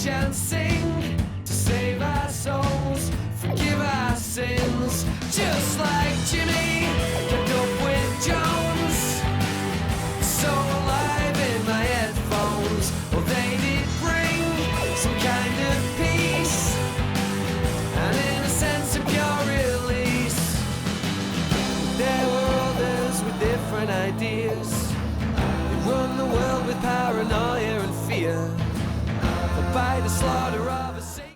and sing to save our souls, forgive our sins, just like Jimmy kept up with Jones. So alive in my headphones, well they did bring some kind of peace and in a sense of pure release. There were others with different ideas. They run the world with paranoia and fear, but by the slaughter of a saint.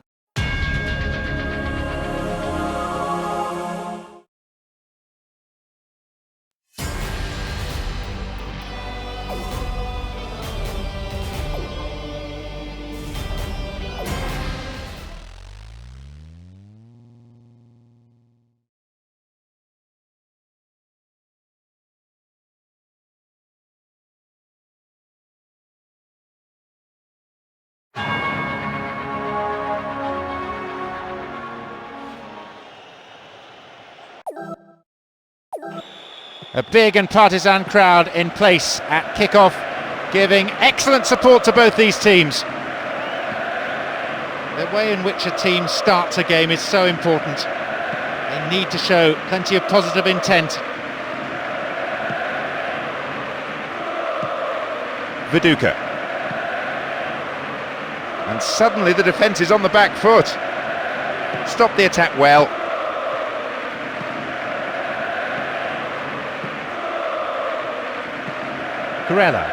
A big and partisan crowd in place at kick-off, giving excellent support to both these teams. The way in which a team starts a game is so important. They need to show plenty of positive intent. Viduka. And suddenly the defence is on the back foot. Stopped the attack well. Corella.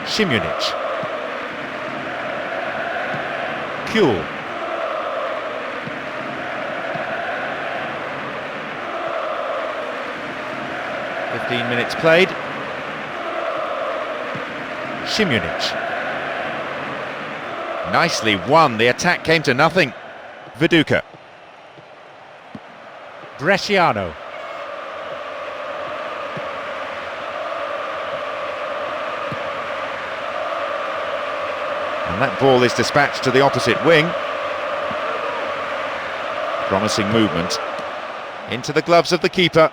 Simunic. Kuhl. "15 minutes played. Simunic. Nicely won, the attack came to nothing. Viduka. Bresciano. And that ball is dispatched to the opposite wing. Promising movement. Into the gloves of the keeper.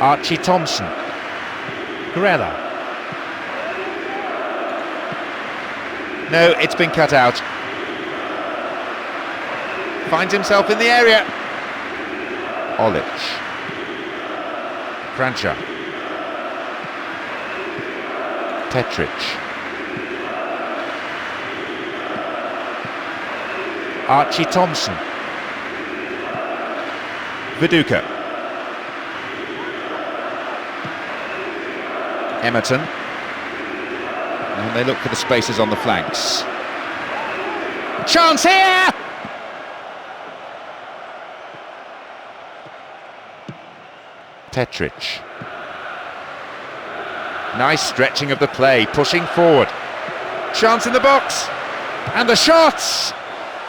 Archie Thompson. Corella. No, it's been cut out. Finds himself in the area. Olic. Kranjčar. Petric. Archie Thompson. Viduka. Emerton. And they look for the spaces on the flanks. Chance here! Petric. Nice stretching of the play, pushing forward. Chance in the box. And the shots!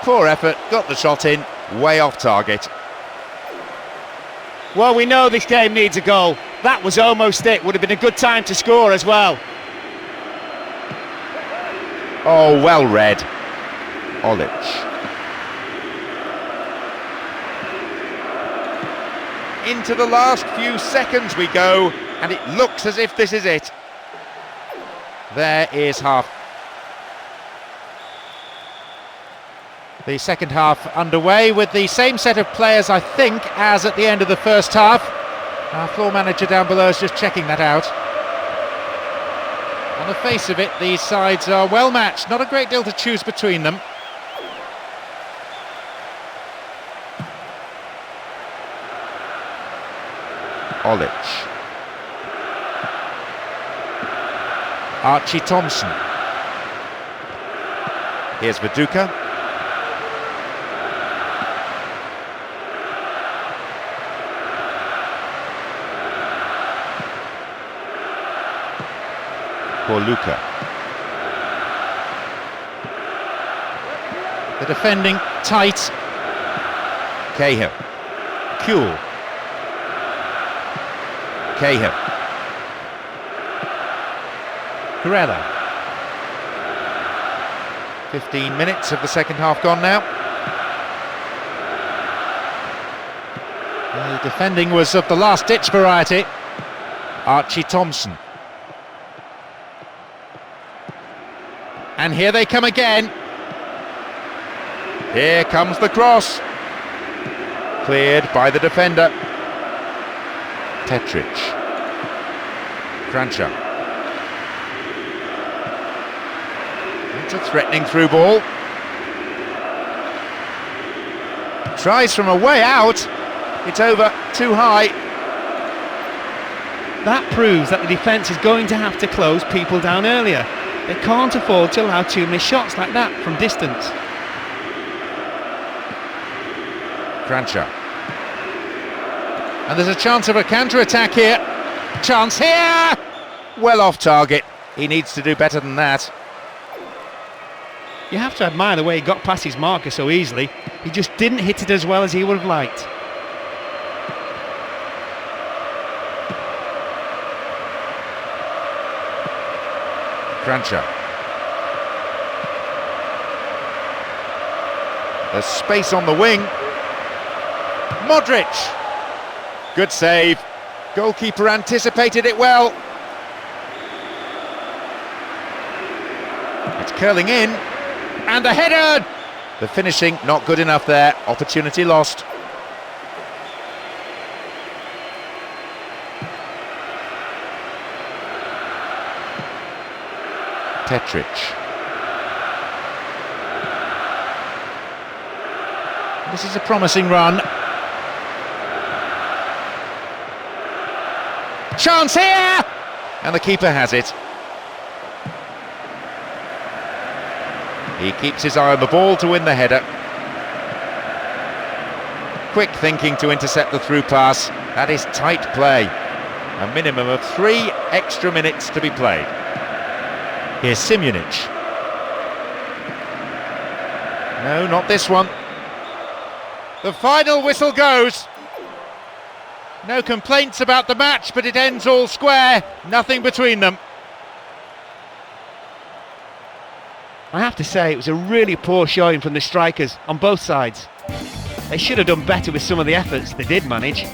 Poor effort, got the shot in, way off target. Well, we know this game needs a goal. That was almost it. Would have been a good time to score as well. Oh, well read. Olic. Into the last few seconds we go, and it looks as if this is it. There is half. The second half underway with the same set of players, I think, as at the end of the first half. Our floor manager down below is just checking that out. On the face of it, these sides are well matched, not a great deal to choose between them. Olic. Archie Thompson. Here's Viduka. Luka. The defending tight. Cahill. Kuhl. Cahill. Corella. 15 minutes of the second half gone now. The defending was of the last-ditch variety. Archie Thompson. And here they come again. Here comes the cross. Cleared by the defender. Tetric. Crancher. It's a threatening through ball. Tries from a way out. It's over too high. That proves that the defence is going to have to close people down earlier. They can't afford to allow too many shots like that from distance. Crancher. And there's a chance of a counter-attack here. Chance here! Well off target. He needs to do better than that. You have to admire the way he got past his marker so easily. He just didn't hit it as well as he would have liked. Crancher. There's space on the wing. Modric. Good save. Goalkeeper anticipated it well. It's curling in. And the header! The finishing not good enough there. Opportunity lost. Tetric. This is a promising run. Chance here! And the keeper has it. He keeps his eye on the ball to win the header. Quick thinking to intercept the through pass. That is tight play. A minimum of 3 extra minutes to be played. Here's Simunic. No, not this one. The final whistle goes. No complaints about the match, but it ends all square. Nothing between them. I have to say, it was a really poor showing from the strikers on both sides. They should have done better with some of the efforts they did manage.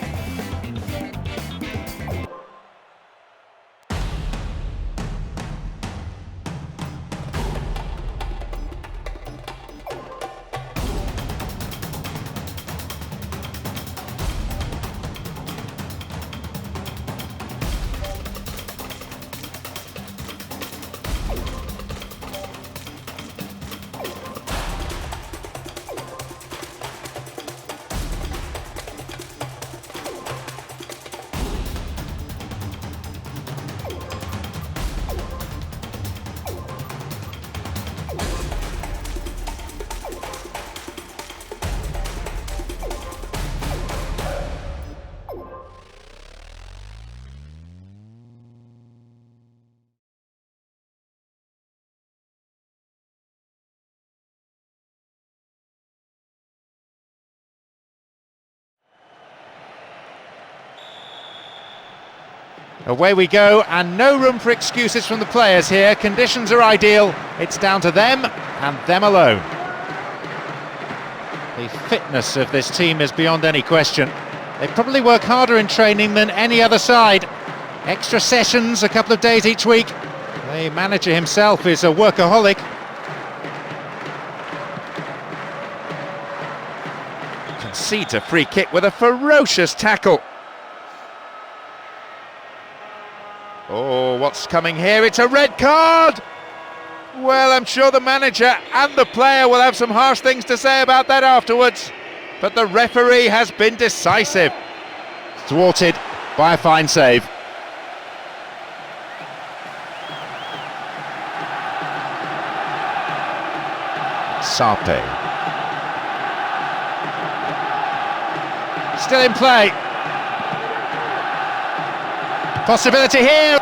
Away we go, and no room for excuses from the players here. Conditions are ideal. It's down to them and them alone. The fitness of this team is beyond any question. They probably work harder in training than any other side. Extra sessions, a couple of days each week. The manager himself is a workaholic. Concedes a free kick with a ferocious tackle. Oh, what's coming here? It's a red card! Well, I'm sure the manager and the player will have some harsh things to say about that afterwards. But the referee has been decisive. Thwarted by a fine save. Sarpe. Still in play. Possibility here.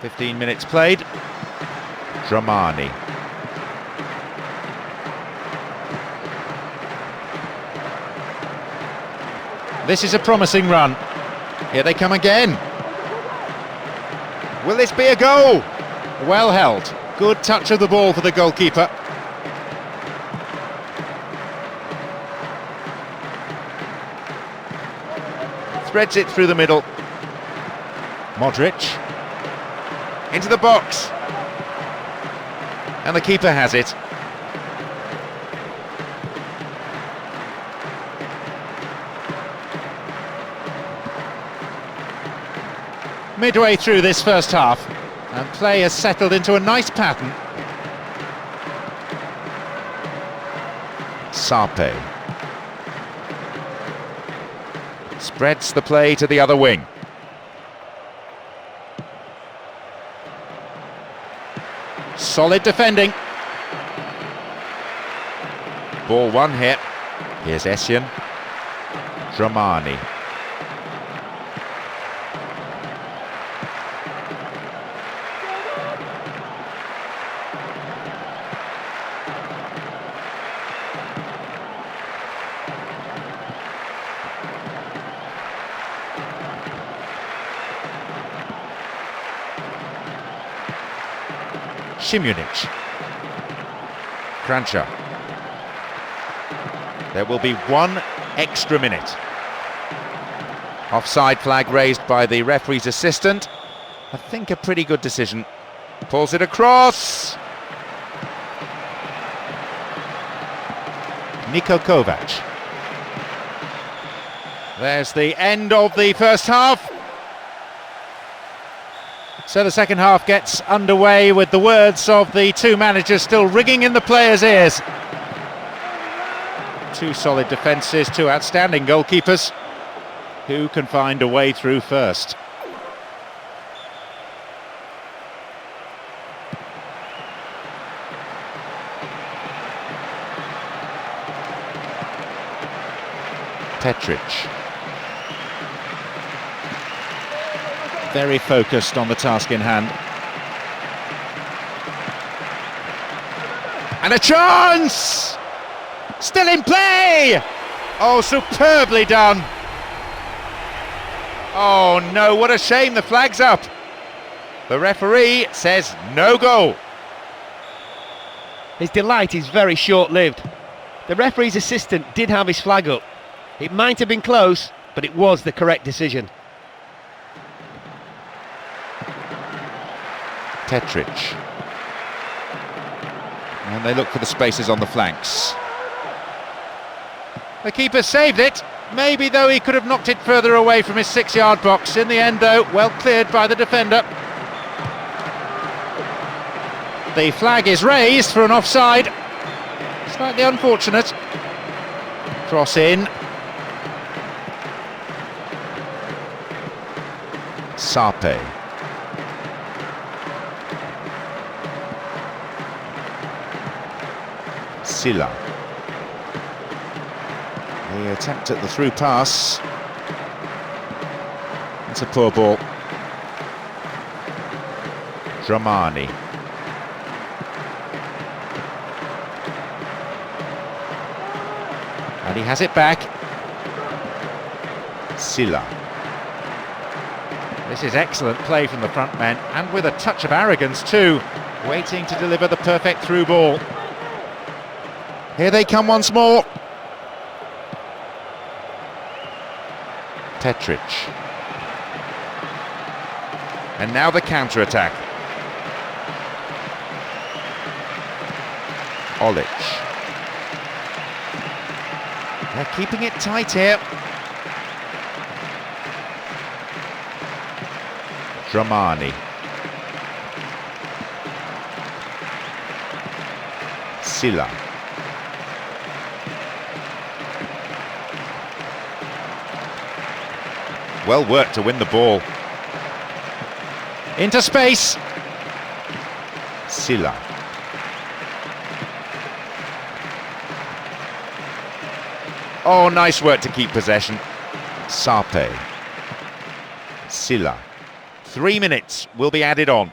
"15 minutes played. Dramani. This is a promising run. Here they come again. Will this be a goal? Well held. Good touch of the ball for the goalkeeper. Threads it through the middle. Modric. Into the box. And the keeper has it. Midway through this first half, and play has settled into a nice pattern. Sarpe spreads the play to the other wing. Solid defending. Ball one here. Here's Essien. Dramani. Šimunić. Kranjčar. There will be 1 extra minute. Offside flag raised by the referee's assistant. I think a pretty good decision. Pulls it across. Niko Kovac. There's the end of the first half. So the second half gets underway with the words of the two managers still ringing in the players' ears. Two solid defences, two outstanding goalkeepers. Who can find a way through first? Petric. Very focused on the task in hand. And a chance! Still in play! Oh, superbly done. Oh no, what a shame, the flag's up. The referee says no goal. His delight is very short-lived. The referee's assistant did have his flag up. It might have been close, but it was the correct decision. Petric. And they look for the spaces on the flanks. The keeper saved it. Maybe, though, he could have knocked it further away from his 6-yard box. In the end, though, well cleared by the defender. The flag is raised for an offside. Slightly unfortunate. Cross in. Sarpe. Silla. The attempt at the through pass. It's a poor ball. Dramani. And he has it back. Silla. This is excellent play from the front men, and with a touch of arrogance too, waiting to deliver the perfect through ball. Here they come once more. Petric. And now the counter-attack. Olic. They're keeping it tight here. Dramani. Silla. Well worked to win the ball. Into space. Silla. Oh, nice work to keep possession. Sarpe. Silla. 3 minutes will be added on.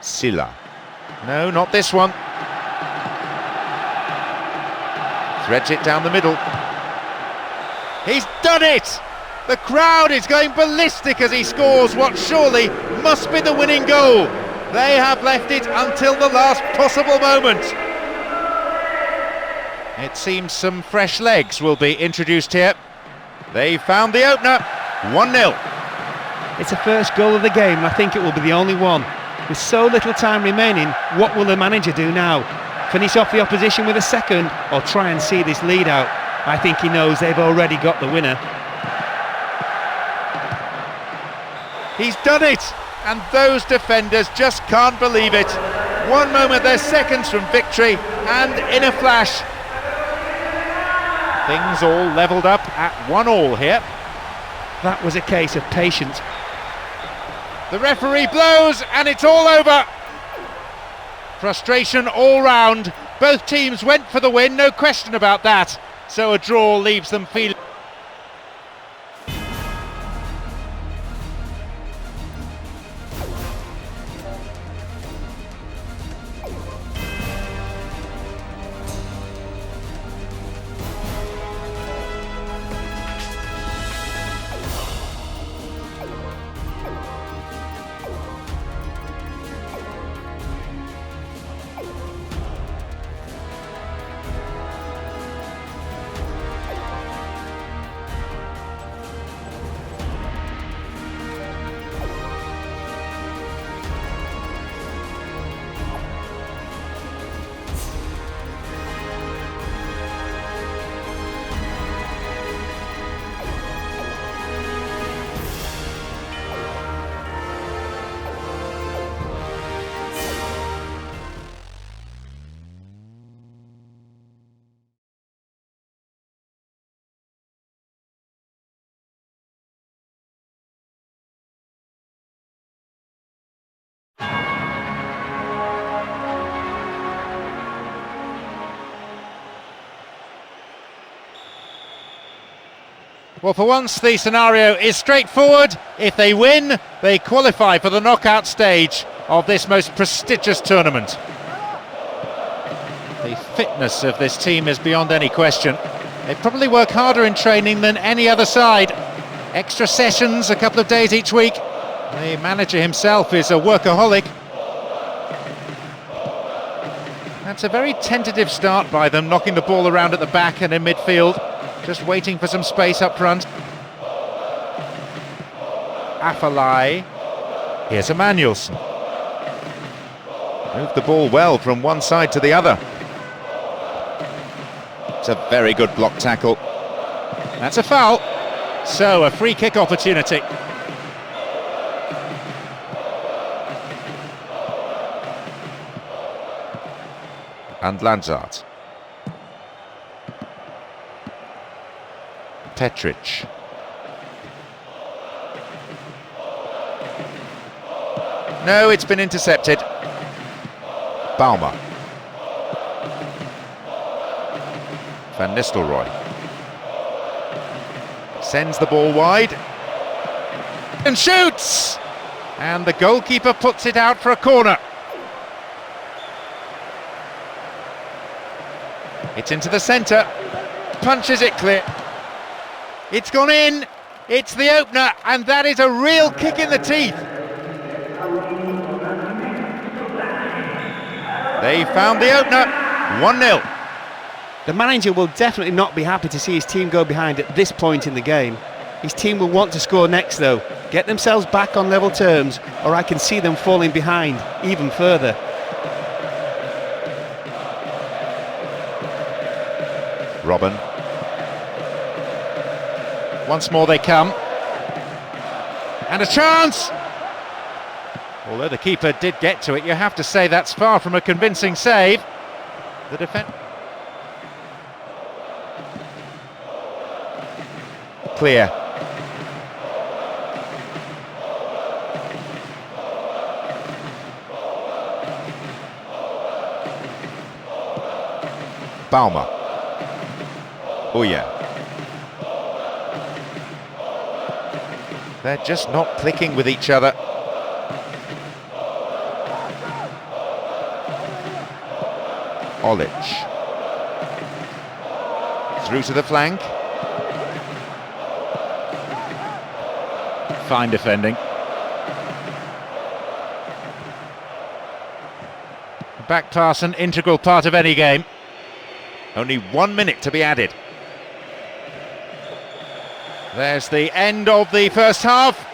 Silla. No, not this one. Threads it down the middle. He's done it! The crowd is going ballistic as he scores what surely must be the winning goal. They have left it until the last possible moment. It seems some fresh legs will be introduced here. They found the opener, 1-0. It's the first goal of the game, and I think it will be the only one. With so little time remaining, what will the manager do now? Finish off the opposition with a second, or try and see this lead out? I think he knows they've already got the winner. He's done it, and those defenders just can't believe it. One moment they're seconds from victory, and in a flash, things all levelled up at 1-1 here. That was a case of patience. The referee blows, and it's all over. Frustration all round. Both teams went for the win, no question about that. So a draw leaves them feeling... Well, for once the scenario is straightforward. If they win, they qualify for the knockout stage of this most prestigious tournament. The fitness of this team is beyond any question. They probably work harder in training than any other side. Extra sessions, a couple of days each week. The manager himself is a workaholic. That's a very tentative start by them, knocking the ball around at the back and in midfield. Just waiting for some space up front. Afalai. Here's Emmanuelson. Moved the ball well from one side to the other. It's a very good block tackle. That's a foul. So a free kick opportunity. And Lanzard. Petric. No, it's been intercepted. Baumer. Van Nistelrooy. Sends the ball wide. And shoots! And the goalkeeper puts it out for a corner. It's into the centre. Punches it clear. It's gone in, it's the opener, and that is a real kick in the teeth. They found the opener, 1-0. The manager will definitely not be happy to see his team go behind at this point in the game. His team will want to score next though, get themselves back on level terms, or I can see them falling behind even further. Robin. Once more they come. And a chance! Although the keeper did get to it, you have to say that's far from a convincing save. The defence... Clear. Baumer. Oh yeah. They're just not clicking with each other. Olic. Through to the flank. Fine defending. Back pass, an integral part of any game. Only 1 minute to be added. There's the end of the first half.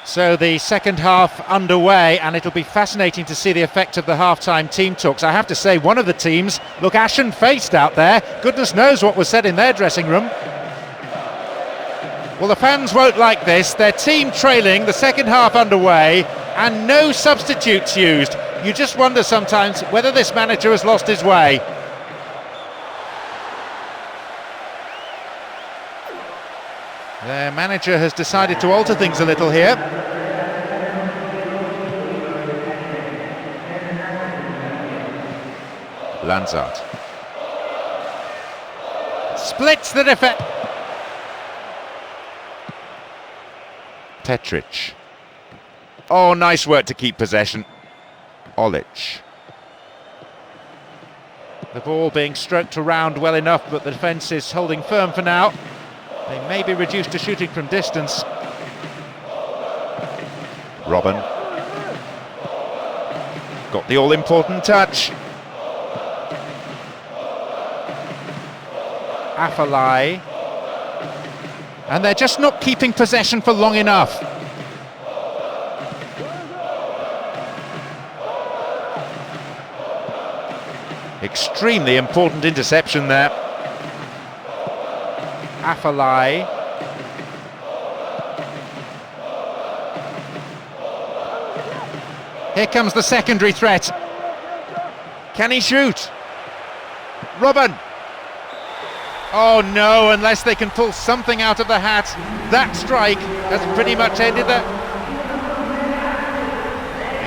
So the second half underway, and it'll be fascinating to see the effect of the half-time team talks. I have to say, one of the teams look ashen-faced out there. Goodness knows what was said in their dressing room. Well, the fans won't like this. Their team trailing, the second half underway, and no substitutes used. You just wonder sometimes whether this manager has lost his way. Their manager has decided to alter things a little here. Lanzard splits the defence. Petric. Oh, nice work to keep possession. Olic. The ball being stroked around well enough, but the defence is holding firm for now. They may be reduced to shooting from distance. Robben. Got the all-important touch. Afellay. And they're just not keeping possession for long enough. Extremely important interception there. Afellay. Here comes the secondary threat. Can he shoot? Robben. Oh no, unless they can pull something out of the hat. That strike has pretty much ended that.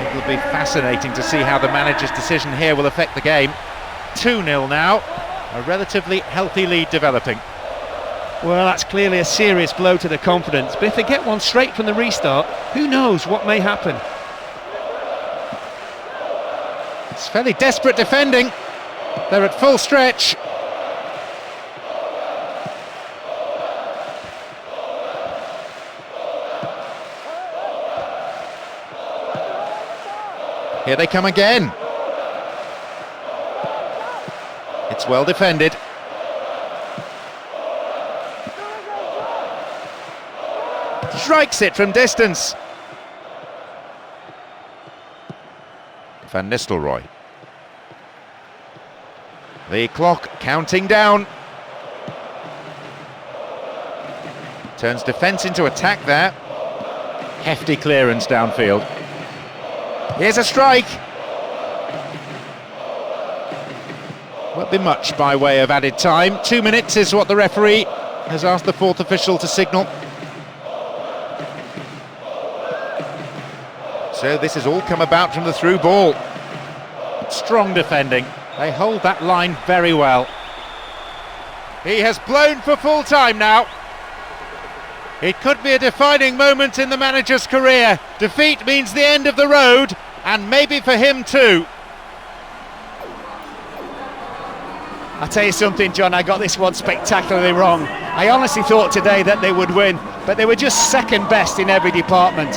It will be fascinating to see how the manager's decision here will affect the game. 2-0 now, a relatively healthy lead developing. Well, that's clearly a serious blow to the confidence, but if they get one straight from the restart, who knows what may happen. It's fairly desperate defending. They're at full stretch. Here they come again. It's well defended. Strikes it from distance. Van Nistelrooy. The clock counting down. Turns defence into attack there. Hefty clearance downfield. Here's a strike. Won't be much by way of added time. 2 minutes is what the referee has asked the fourth official to signal. So this has all come about from the through ball. Strong defending. They hold that line very well. He has blown for full time now. It could be a defining moment in the manager's career. Defeat means the end of the road, and maybe for him too. I'll tell you something, John, I got this one spectacularly wrong. I honestly thought today that they would win, but they were just second best in every department.